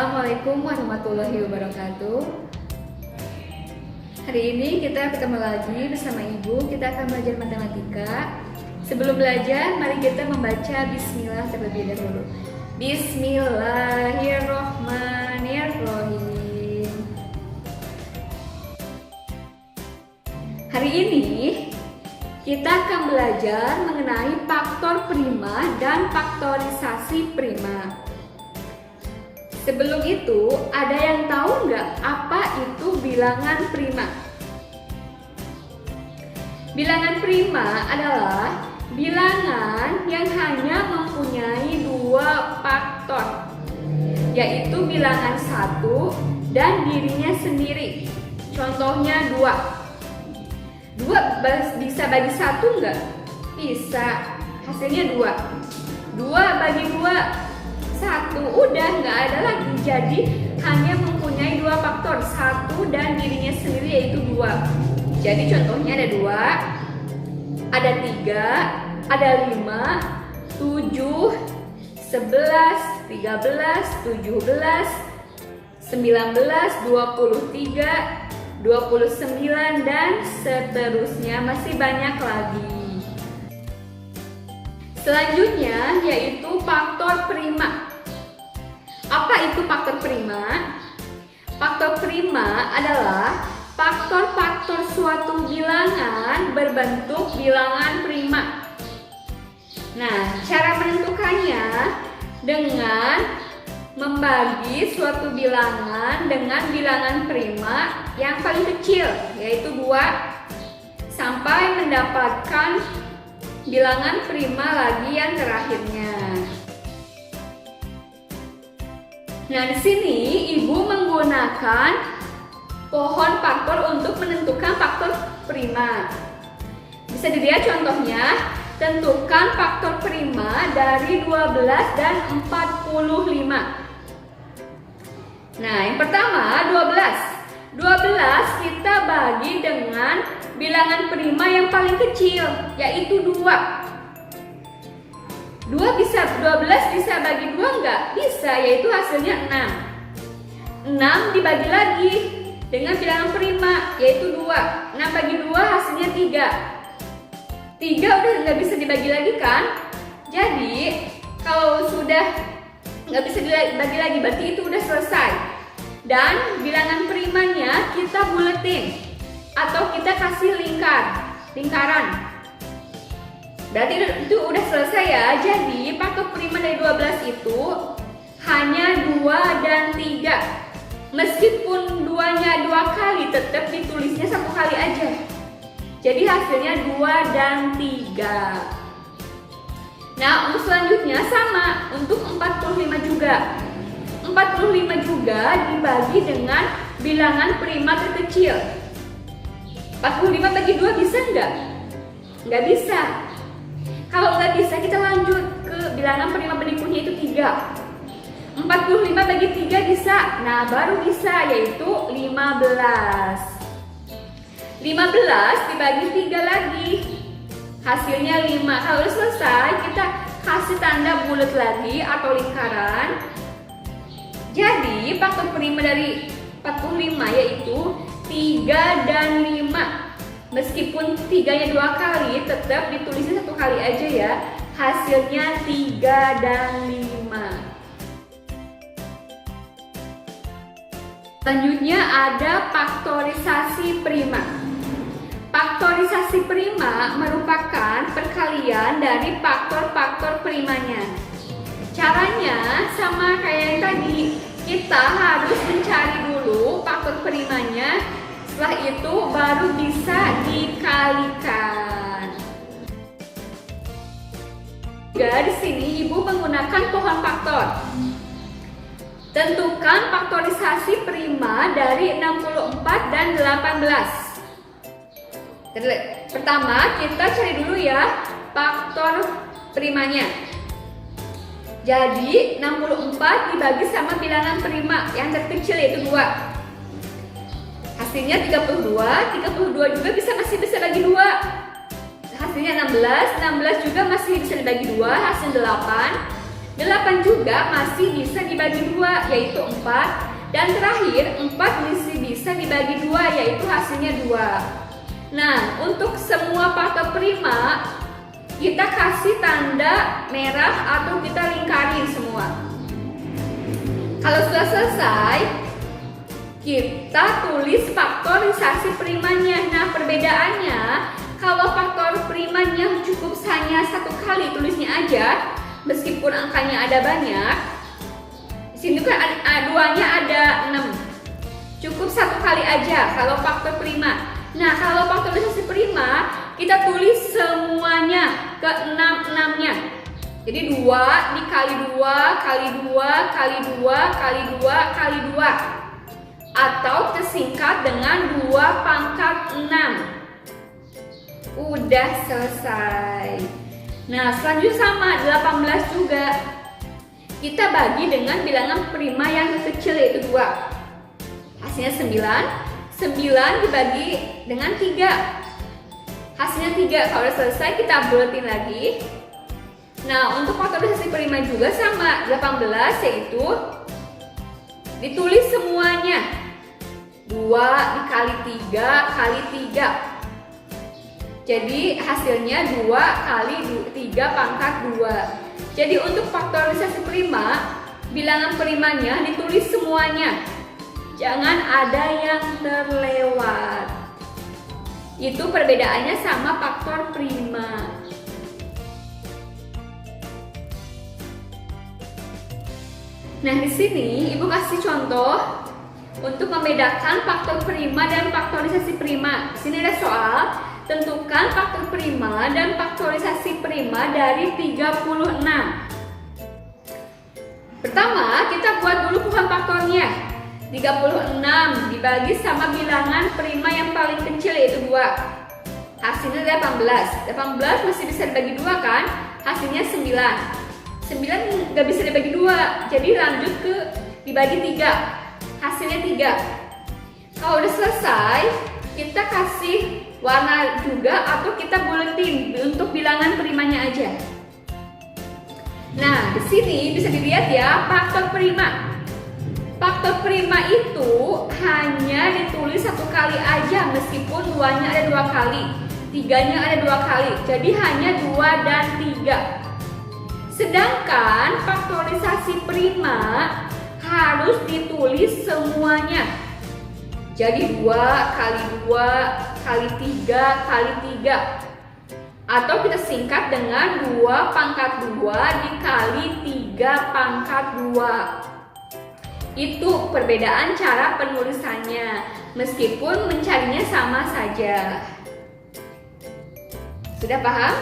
Assalamualaikum warahmatullahi wabarakatuh. Hari ini kita ketemu lagi bersama Ibu. Kita akan belajar matematika. Sebelum belajar, mari kita membaca Bismillah terlebih dahulu. Bismillahirrohmanirrohim. Hari ini kita akan belajar mengenai faktor prima dan faktorisasi prima. Sebelum itu, ada yang tahu nggak apa itu bilangan prima? Bilangan prima adalah bilangan yang hanya mempunyai dua faktor, yaitu bilangan satu dan dirinya sendiri. Contohnya 2. 2 bisa bagi 1 nggak? Bisa. Hasilnya 2. 2 bagi 2. 1, udah nggak ada lagi. Jadi hanya mempunyai dua faktor, 1 dan dirinya sendiri yaitu 2. Jadi contohnya ada 2, ada 3, ada 5, 7, 11, 13, 17, 19, 23, 29 dan seterusnya, masih banyak lagi. Selanjutnya yaitu faktor prima. Apa itu faktor prima? Faktor prima adalah faktor-faktor suatu bilangan berbentuk bilangan prima. Nah, cara menentukannya dengan membagi suatu bilangan dengan bilangan prima yang paling kecil, yaitu 2, sampai mendapatkan bilangan prima lagi yang terakhirnya. Nah, di sini Ibu menggunakan pohon faktor untuk menentukan faktor prima. Bisa dilihat contohnya, tentukan faktor prima dari 12 dan 45. Nah, yang pertama 12. 12 kita bagi dengan bilangan prima yang paling kecil, yaitu 2. 12 bisa bagi 2 enggak? Bisa, yaitu hasilnya 6. 6 dibagi lagi dengan bilangan prima, yaitu 2. 6 bagi 2 hasilnya 3. 3 udah nggak bisa dibagi lagi kan? Jadi kalau sudah nggak bisa dibagi lagi, berarti itu udah selesai. Dan bilangan primanya kita buletin atau kita kasih lingkaran. Berarti itu udah selesai ya. Jadi faktor prima dari 12 itu hanya 2 dan 3. Meskipun 2-nya 2 kali, tetap ditulisnya 1 kali aja. Jadi hasilnya 2 dan 3. Nah, untuk selanjutnya sama, untuk 45 juga. 45 juga dibagi dengan bilangan prima terkecil. 45 bagi 2 bisa nggak? Nggak bisa. Kalau nggak bisa, kita lanjut ke bilangan prima berikutnya, itu 3. 45 bagi 3 bisa. Nah, baru bisa, yaitu 15. 15 dibagi 3 lagi, hasilnya 5. Kalau udah selesai, kita kasih tanda bulat lagi atau lingkaran. Jadi faktor prima dari 45 yaitu 3 dan 5. Meskipun 3-nya 2 kali, tetap ditulisnya 1 kali aja ya. Hasilnya 3 dan 5. Selanjutnya ada faktorisasi prima. Faktorisasi prima merupakan perkalian dari faktor-faktor primanya. Caranya sama kayak yang tadi, kita harus mencari dulu faktor primanya, setelah itu baru bisa dikalikan. Di sini Ibu menggunakan pohon faktor. Tentukan faktorisasi prima dari 64 dan 18. Pertama, kita cari dulu ya faktor primanya. Jadi 64 dibagi sama bilangan prima yang terkecil yaitu 2. Hasilnya 32. 32 juga masih bisa bagi 2. Hasilnya 16 juga masih bisa dibagi 2, hasil 8. 8 juga masih bisa dibagi 2, yaitu 4. Dan terakhir, 4 masih bisa dibagi 2, yaitu hasilnya 2. Nah, untuk semua faktor prima, kita kasih tanda merah atau kita lingkarin semua. Kalau sudah selesai, kita tulis faktorisasi primanya. Nah, perbedaannya, kalau faktor primanya cukup hanya 1 kali tulisnya aja, meskipun angkanya ada banyak. Di sini kan A2-nya ada 6. Cukup 1 kali aja kalau faktor prima. Nah, kalau faktorisasi prima, kita tulis semuanya ke 6-6-nya. Jadi 2 dikali 2 kali 2 kali 2 kali 2 kali 2. Atau tersingkat dengan 2 pangkat 6. Udah selesai. Nah, selanjutnya sama, 18 juga. Kita bagi dengan bilangan prima yang kecil, yaitu 2. Hasilnya 9. 9 dibagi dengan 3. Hasilnya 3. Kalau udah selesai, kita buletin lagi. Nah, untuk faktorisasi prima juga sama, 18, yaitu ditulis semuanya. 2 dikali 3 kali 3. Jadi hasilnya 2 kali 3 pangkat 2. Jadi untuk faktorisasi prima, bilangan primanya ditulis semuanya. Jangan ada yang terlewat. Itu perbedaannya sama faktor prima. Nah, di sini Ibu kasih contoh untuk membedakan faktor prima dan faktorisasi prima. Di sini ada soal, tentukan faktor prima dan faktorisasi prima dari 36. Pertama, kita buat dulu bukan faktornya. 36 dibagi sama bilangan prima yang paling kecil, yaitu 2. Hasilnya 18. 18 masih bisa dibagi 2 kan? Hasilnya 9. 9 nggak bisa dibagi 2, jadi lanjut ke dibagi 3. Hasilnya 3. Kalau udah selesai, kita kasih warna juga atau kita buletin untuk bilangan primanya aja. Nah, di sini bisa dilihat ya faktor prima. Faktor prima itu hanya ditulis 1 kali aja, meskipun 2-nya ada 2 kali, 3-nya ada 2 kali. Jadi hanya 2 dan 3. Sedangkan faktorisasi prima harus ditulis semuanya. Jadi 2 kali 2 kali 3 kali 3. Atau kita singkat dengan 2 pangkat 2 dikali 3 pangkat 2. Itu perbedaan cara penulisannya, meskipun mencarinya sama saja. Sudah paham?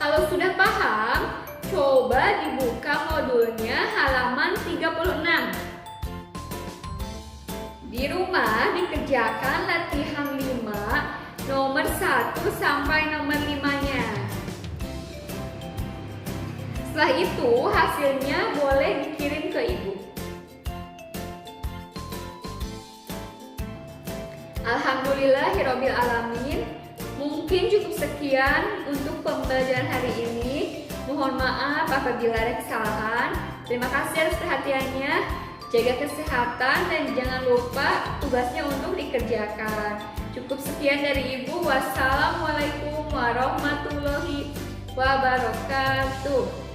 Kalau sudah paham, coba dibuka modulnya halaman 36. Di rumah dikerjakan latihan 5, nomor 1 sampai nomor 5-nya. Setelah itu hasilnya boleh dikirim ke Ibu. Alhamdulillahirabbil alamin. Mungkin cukup sekian untuk pembelajaran hari ini. Mohon maaf apabila ada kesalahan. Terima kasih atas perhatiannya. Jaga kesehatan dan jangan lupa tugasnya untuk dikerjakan. Cukup sekian dari Ibu. Wassalamualaikum warahmatullahi wabarakatuh.